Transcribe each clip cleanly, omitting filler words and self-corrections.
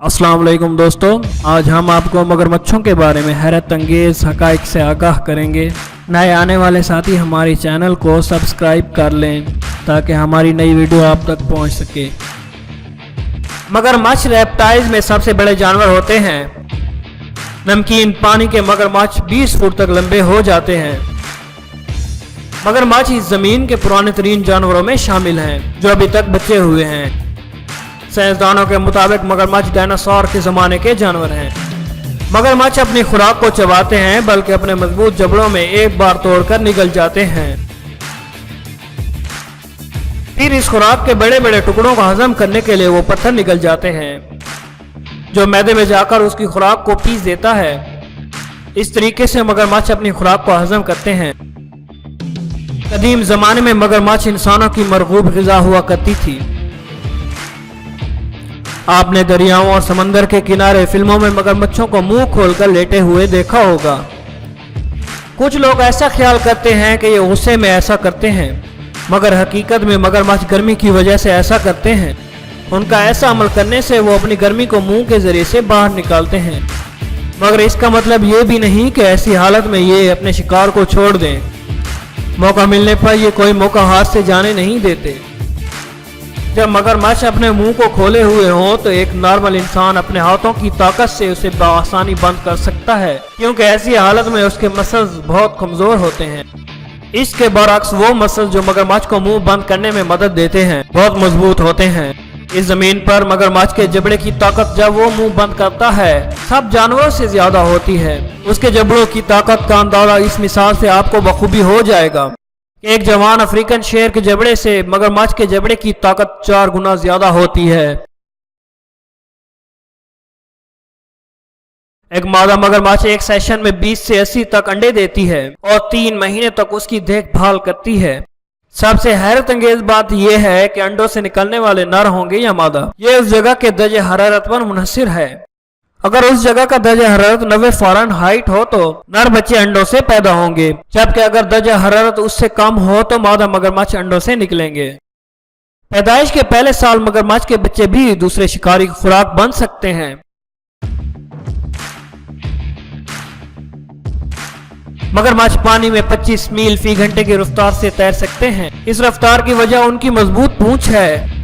अस्सलाम वालेकुम दोस्तों, आज हम आपको मगरमच्छों के बारे में हैरत अंगेज हकाइक से आगाह करेंगे। नए आने वाले साथी हमारी चैनल को सब्सक्राइब कर लें ताकि हमारी नई वीडियो आप तक पहुंच सके। मगरमच्छ रेप्टाइल्स में सबसे बड़े जानवर होते हैं। नमकीन पानी के मगरमच्छ 20 फुट तक लंबे हो जाते हैं। मगरमच्छ इस जमीन के पुराने तरीन जानवरों में शामिल हैं जो अभी तक बचे हुए हैं। साइंसदानों के मुताबिक मगरमच्छ डायनासोर के जमाने के जानवर हैं। मगरमच्छ अपनी खुराक को चबाते हैं बल्कि अपने मजबूत जबड़ों में एक बार तोड़कर निगल जाते हैं। फिर इस खुराक के बड़े बड़े टुकड़ों को हजम करने के लिए वो पत्थर निकल जाते हैं जो मैदे में जाकर उसकी खुराक को पीस देता है। इस तरीके से मगरमच्छ अपनी खुराक को हजम करते हैं। कदीम जमाने में मगरमच्छ इंसानों की मरगूब ग़िज़ा हुआ करती थी। आपने दरियाओं और समंदर के किनारे फिल्मों में मगरमच्छों को मुंह खोलकर लेटे हुए देखा होगा। कुछ लोग ऐसा ख्याल करते हैं कि ये गुस्से में ऐसा करते हैं, मगर हकीकत में मगरमच्छ गर्मी की वजह से ऐसा करते हैं। उनका ऐसा अमल करने से वो अपनी गर्मी को मुंह के जरिए से बाहर निकालते हैं, मगर इसका मतलब ये भी नहीं कि ऐसी हालत में ये अपने शिकार को छोड़ दें। मौका मिलने पर ये कोई मौका हाथ से जाने नहीं देते। जब मगरमच्छ अपने मुंह को खोले हुए हों तो एक नॉर्मल इंसान अपने हाथों की ताकत से उसे बआसानी बंद कर सकता है, क्योंकि ऐसी हालत में उसके मसल्स बहुत कमजोर होते हैं। इसके बरअक्स वो मसल्स जो मगरमच्छ को मुंह बंद करने में मदद देते हैं बहुत मजबूत होते हैं। इस जमीन पर मगरमच्छ के जबड़े की ताकत जब वो मुंह बंद करता है सब जानवरों से ज्यादा होती है। उसके जबड़ों की ताकत का अंदाजा इस मिसाल से आपको बखूबी हो जाएगा। एक जवान अफ्रीकन शेर के जबड़े से मगरमच्छ के जबड़े की ताकत 4 गुना ज्यादा होती है। एक मादा मगरमच्छ एक सेशन में 20 से 80 तक अंडे देती है और 3 महीने तक उसकी देखभाल करती है। सबसे हैरत अंगेज बात यह है कि अंडों से निकलने वाले नर होंगे या मादा, ये उस जगह के दर्जे हरारत पर मुनहसिर है। अगर उस जगह का दर्जा हरारत 90 फ़ारेनहाइट हो तो नर बच्चे अंडों से पैदा होंगे, जबकि अगर दर्जा हरारत उससे कम हो तो मादा मगरमच्छ अंडों से निकलेंगे। पैदाइश के पहले साल मगरमच्छ के बच्चे भी दूसरे शिकारी की खुराक बन सकते हैं। मगरमच्छ पानी में 25 मील फी घंटे की रफ्तार से तैर सकते हैं। इस रफ्तार की वजह उनकी मजबूत पूंछ है।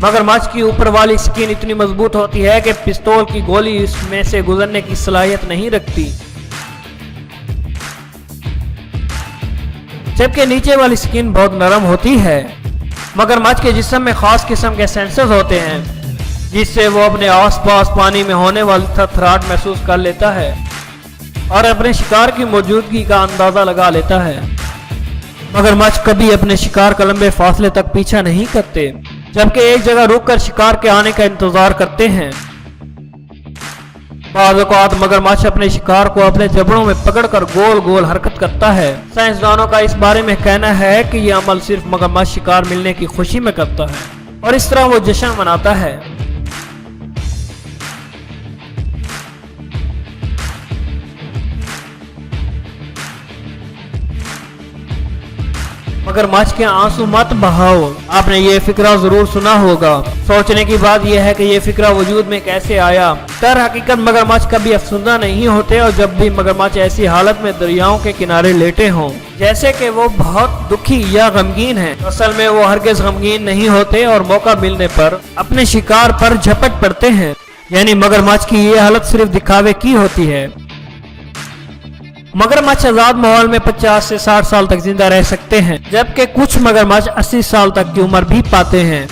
मगरमच्छ की ऊपर वाली स्किन इतनी मजबूत होती है कि पिस्तौल की गोली इसमें से गुजरने की सलाहियत नहीं रखती, जबकि नीचे वाली स्किन बहुत नरम होती है। मगरमच्छ के जिस्म में खास किस्म के सेंसर्स होते हैं जिससे वो अपने आसपास पानी में होने वाली थरथराहट महसूस कर लेता है और अपने शिकार की मौजूदगी का अंदाजा लगा लेता है। मगरमच्छ कभी अपने शिकार का लंबे फासले तक पीछा नहीं करते, जबकि एक जगह रुककर शिकार के आने का इंतजार करते हैं। बाज़ औक़ात मगरमच्छ अपने शिकार को अपने जबड़ों में पकड़कर गोल गोल हरकत करता है। साइंसदानों का इस बारे में कहना है कि यह अमल सिर्फ मगरमच्छ शिकार मिलने की खुशी में करता है और इस तरह वो जश्न मनाता है। मगरमच्छ के आंसू मत बहाओ, आपने ये फिक्रा जरूर सुना होगा। सोचने की बात यह है कि ये फिक्रा वजूद में कैसे आया। दर हकीकत मगरमच्छ कभी अफसुर्दा नहीं होते और जब भी मगरमच्छ ऐसी हालत में दरियाओं के किनारे लेटे हों जैसे कि वो बहुत दुखी या गमगीन हैं, असल में वो हरगिज गमगीन नहीं होते और मौका मिलने पर अपने शिकार पर झपट पड़ते हैं। यानी मगरमच्छ की ये हालत सिर्फ दिखावे की होती है। मगरमच्छ आजाद माहौल में 50 से 60 साल तक जिंदा रह सकते हैं, जबकि कुछ मगरमच्छ 80 साल तक की उम्र भी पाते हैं।